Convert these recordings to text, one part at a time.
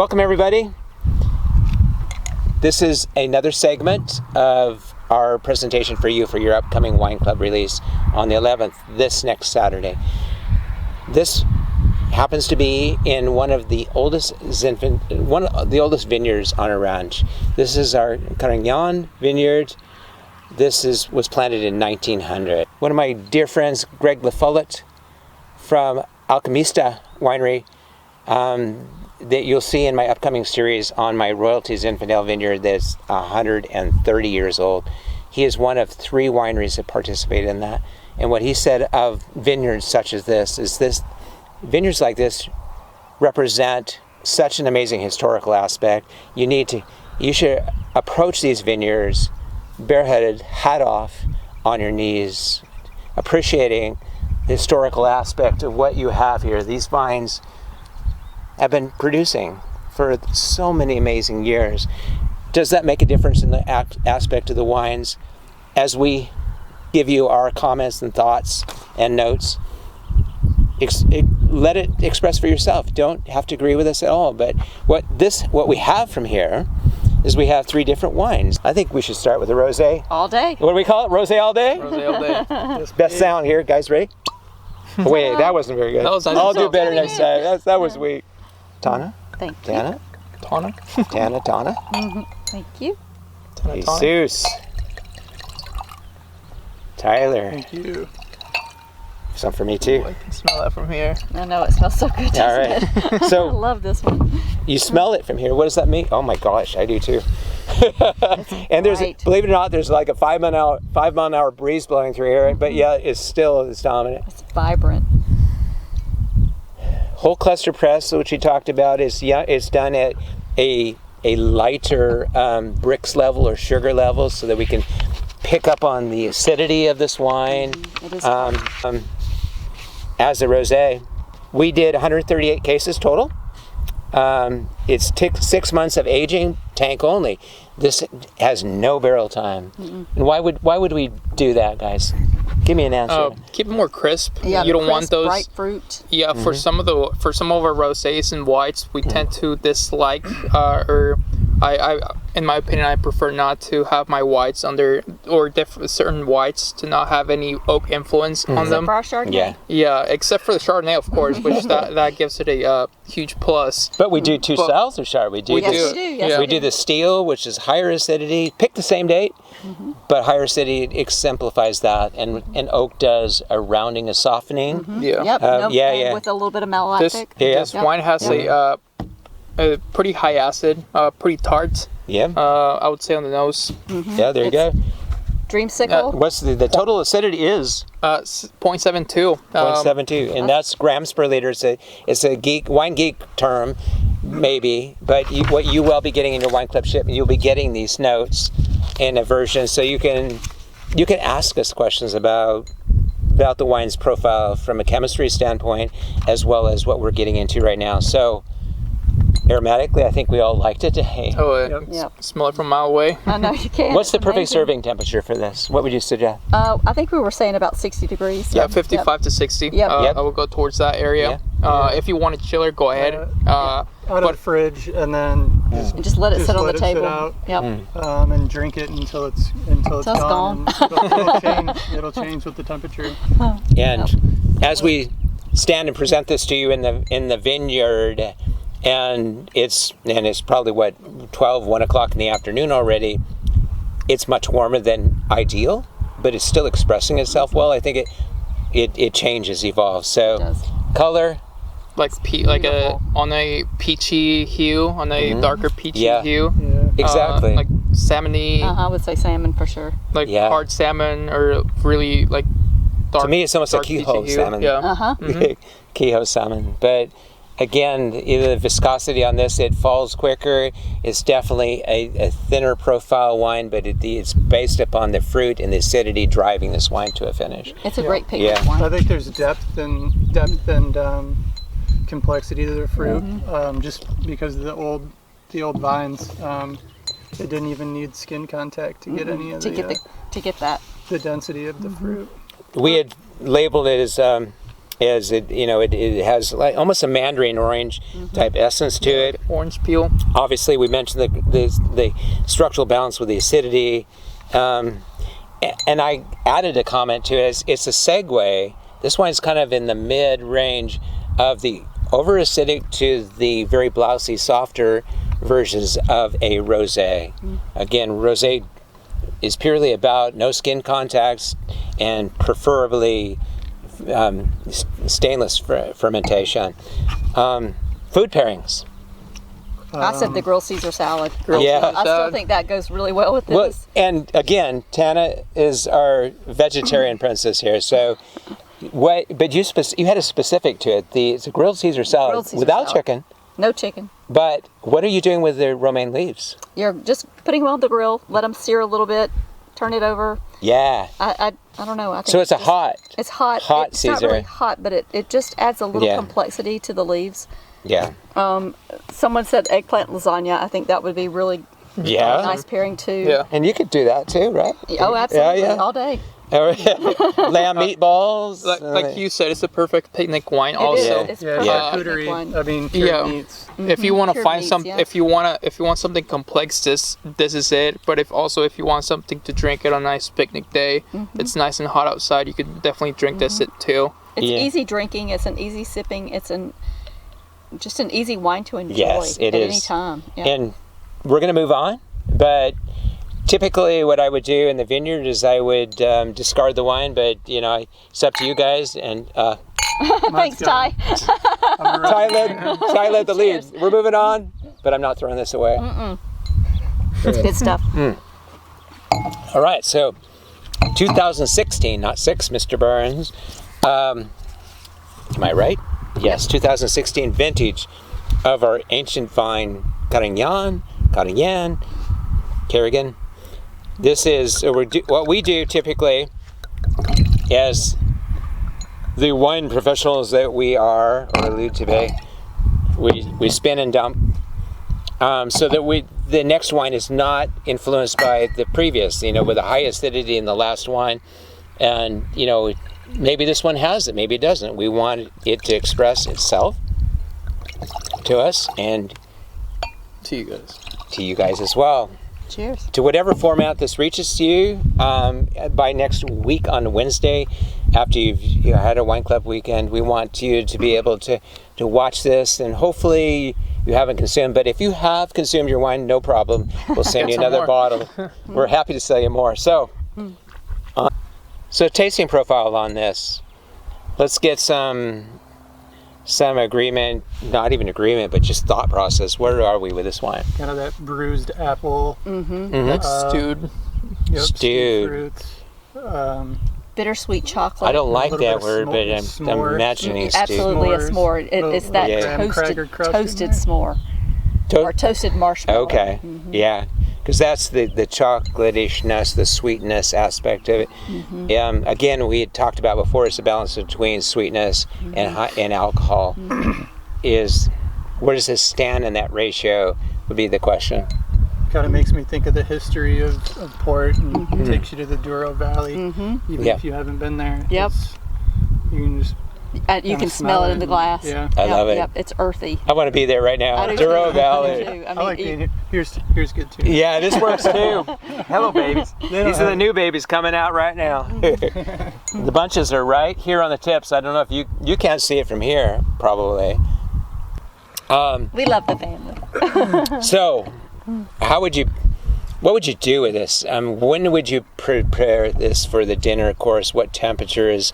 Welcome everybody. This is another segment of our presentation for you for your upcoming wine club release on the 11th, this next Saturday. This happens to be in one of the oldest vineyards on our ranch. This is our Carignane vineyard. This was planted in 1900. One of my dear friends, Greg Burns from Alchemista Winery, that you'll see in my upcoming series on my Royalties Infidel vineyard that's 130 years old. He is one of 3 wineries that participate in that. And what he said of vineyards such as this is vineyards like this represent such an amazing historical aspect. You should approach these vineyards bareheaded, hat off, on your knees, appreciating the historical aspect of what you have here. These vines have been producing for so many amazing years. Does that make a difference in the aspect of the wines? As we give you our comments and thoughts and notes, let it express for yourself. Don't have to agree with us at all. But what we have from here is we have 3 different wines. I think we should start with a rosé. All day. What do we call it? Rosé all day? Rosé all day. Best sound here, guys. Ready? Wait, that wasn't very good. I'll do better next time. That was weak. Tana? Thank you. Tana? Tana? Tana? Thank you. Jesus. Tyler. Thank you. Some for me too. I can smell that from here. I know, it smells so good. All right. I So love this one. you smell it from here. What does that mean? Oh my gosh, I do too. And believe it or not, there's like a 5 mile an hour breeze blowing through here, but yeah, it's dominant. It's vibrant. Whole cluster press, which we talked about, is done at a lighter brix level or sugar level, so that we can pick up on the acidity of this wine. It is As a rosé, we did 138 cases total. It's 6 months of aging, tank only. This has no barrel time. And why would we do that, guys? Give me an answer. Keep it more crisp. Yeah, you don't crisp, want those bright fruit. Yeah, for some of our rosés and whites, we tend to dislike I in my opinion, I prefer not to have my whites certain whites to not have any oak influence on them. Except for our Chardonnay. Yeah, except for the Chardonnay, of course, which that gives it a huge plus. But we do 2 styles of Chardonnay. We do We do the steel, which is higher acidity. Pick the same date, but higher acidity exemplifies that, and oak does a rounding, a softening. Yeah. Yep. Yeah. With a little bit of malolactic. This wine has a pretty high acid, pretty tart. Yeah. I would say on the nose. Yeah, there you go. Dreamsicle. What's the total acidity is? 0.72. 0.72, and that's grams per liter. It's a wine geek term, maybe, but what you will be getting in your wine club shipment, you'll be getting these notes in a version, so you can ask us questions about the wine's profile from a chemistry standpoint, as well as what we're getting into right now. So aromatically, I think we all liked it today. Oh, smell it from a mile away. I know you can. What's the perfect serving temperature for this? What would you suggest? I think we were saying about 60 degrees. Yeah, 55 to 60. Yep. I would go towards that area. If you want it chiller, go ahead. Out of the fridge, and then just let it sit on the table. Out, yep. And drink it until it's gone. And it'll change with the temperature. And as we stand and present this to you in the vineyard, and it's probably 1 o'clock in the afternoon already. It's much warmer than ideal, but it's still expressing itself well. I think it changes, evolves. So color, on a peachy hue, on a darker peachy hue. Yeah. Exactly. Like salmon-y. I would say salmon for sure. Hard salmon, or really like dark. To me, it's almost like Kehoe salmon. Yeah. Kehoe salmon, but. Again, the viscosity on this, it falls quicker. It's definitely a thinner profile wine, but it's based upon the fruit and the acidity driving this wine to a finish. It's a great pigment wine. I think there's depth and complexity to the fruit, just because of the old vines. It didn't even need skin contact to get any of to get that the density of the fruit. We had labeled it as is it has like almost a mandarin orange type essence to it. Orange peel. Obviously, we mentioned the structural balance with the acidity, and I added a comment to it. It's a segue. This wine's kind of in the mid range of the over acidic to the very blousy, softer versions of a rosé. Again, rosé is purely about no skin contacts and preferably stainless fermentation. Food pairings. I said the grilled Caesar salad. Yeah. I still think that goes really well with this. Well, and again, Tana is our vegetarian princess here. So, but you had a specific to it. It's a grilled Caesar salad Grilled Caesar without salad. chicken. No chicken. But what are you doing with the romaine leaves? You're just putting them on the grill, let them sear a little bit, turn it over. Yeah. I don't know. I think So it's a hot. It's hot. Hot it's Caesar. not really hot, but it just adds a little Yeah. complexity to the leaves. Yeah. Someone said eggplant lasagna. I think that would be really Yeah. nice pairing too. Yeah. And you could do that too, right? Oh, absolutely. Yeah. All day. Lamb meatballs. Like you said, it's the perfect picnic wine. It also, is. It's Yeah, perfect yeah, picnic wine. charcuterie. I mean, cured Yeah. meats. if you want to Cured find meats, some, yeah. if you want something complex, this is it. But if you want something to drink it on a nice picnic day, it's nice and hot outside. You could definitely drink this too. It's Yeah. easy drinking. It's an easy sipping. It's just an easy wine to enjoy Yes, it at is. any time. Yeah. And we're going to move on, but typically what I would do in the vineyard is I would discard the wine, but it's up to you guys. And Thanks, Ty. Ty led the lead. Cheers. We're moving on, but I'm not throwing this away. It's good stuff. All right, so 2016, not 6, Mr. Burns. Am I right? Yes, 2016 vintage of our ancient vine Carignane, Carignane. This is what we do typically as the wine professionals that we are, or allude to be. We spin and dump so that the next wine is not influenced by the previous, with a high acidity in the last wine. And, maybe this one has it, maybe it doesn't. We want it to express itself to us and To you guys. to you guys as well. Cheers. To whatever format this reaches to you, by next week on Wednesday, after you've had a wine club weekend, we want you to be able to watch this, and hopefully you haven't consumed, but if you have consumed your wine, no problem. We'll send you Some another more. bottle. We're happy to sell you more. So tasting profile on this. Let's get some agreement, not even agreement, but just thought process. Where are we with this wine? Kind of that bruised apple. Like stewed. Yep, Stewed. fruits. Bittersweet chocolate. I don't like little that bit of word, but I'm s'mores. imagining stew. Absolutely a s'more. It's that Yeah. graham cracker crust in toasted there. s'more or toasted marshmallow. Okay, yeah, because that's the chocolatishness, the sweetness aspect of it. Again, we had talked about before, it's a balance between sweetness and alcohol. Where does this stand in that ratio would be the question. Kind of makes me think of the history of port and takes you to the Douro Valley, even Yeah. if you haven't been there. Yep. You can just You can smell it in the glass. Yeah. I love it. Yep, it's earthy. I want to be there right now. I do Douro too. Valley. I do too. I I mean, like being here. Here's good too. Yeah, this works too. Hello, babies. These are the new babies coming out right now. The bunches are right here on the tips. I don't know if you can't see it from here, probably. we love the family. So, what would you do with this? When would you prepare this for the dinner course? What temperature is?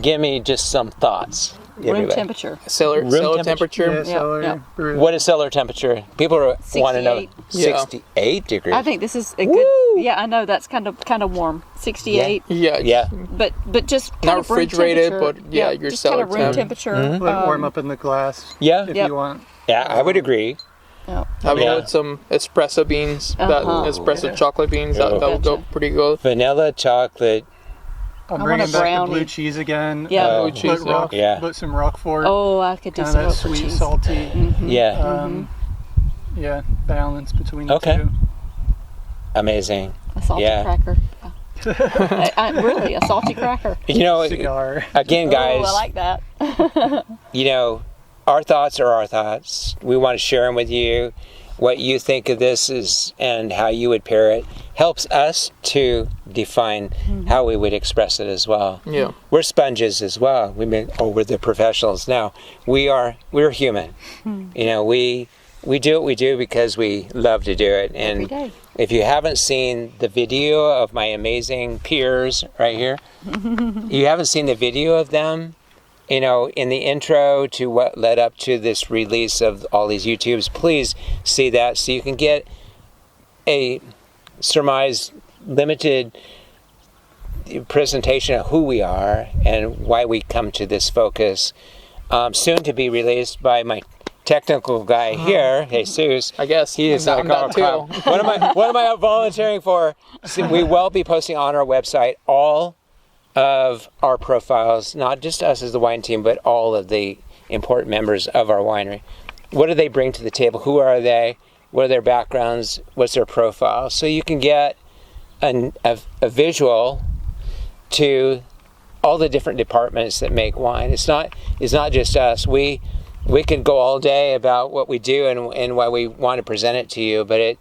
Give me just some thoughts. Room everybody. temperature. Cellar temperature. Yeah, cellar, yeah. brew. What is cellar temperature? People want to know. 68. Yeah. 68 degrees. I think this is a Woo! good. Yeah, I know that's kind of warm. 68. Yeah. But just kind Not of room refrigerated, temperature. but yeah, your just kind cellar of room temp. temperature. Let it warm up in the glass Yeah. if Yep. you want. Yeah, I would agree. Yeah. I mean, Yeah. with some espresso beans, espresso Yeah. chocolate beans, that would go Gotcha. pretty good. Vanilla, chocolate. I'm I bringing want a back the brownie. blue cheese again. Yeah. Blue cheese, yeah. Yeah. Put some Roquefort. Oh, I could do kind of some that Roquefort sweet, cheese. salty. Yeah. Yeah, balance between the Okay. two. Amazing. A salted Yeah. cracker. Really, a salty cracker. You know, Cigar. again, guys, Oh, I like that. you know, our thoughts are our thoughts. We want to share them with you. What you think of this is, and how you would pair it, helps us to define how we would express it as well. Yeah. We're sponges as well. We're the professionals now. We're human. You know, we do what we do because we love to do it. And Every day. if you haven't seen the video of my amazing peers right here, you haven't seen the video of them, you know, in the intro to what led up to this release of all these YouTubes, please see that so you can get a surmised, limited presentation of who we are and why we come to this focus. Soon to be released by my technical guy here, Jesus. I guess He is I'm like, that too. what am I out volunteering for? So we will be posting on our website all of our profiles, not just us as the wine team, but all of the important members of our winery. What do they bring to the table? Who are they? What are their backgrounds? What's their profile? So you can get a visual to all the different departments that make wine. It's not just us. We could go all day about what we do and why we want to present it to you, but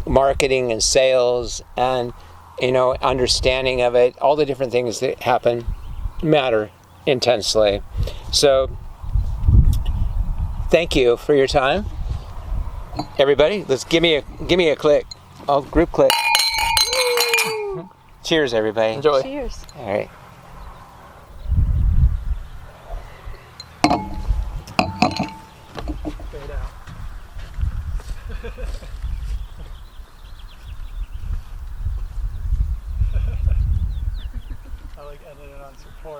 marketing and sales and, you know, understanding of it, all the different things that happen matter intensely. So thank you for your time, everybody. Let's give me a click. Oh, group click. Cheers, everybody. Enjoy. Cheers. All right. Fade out. I like edited on support.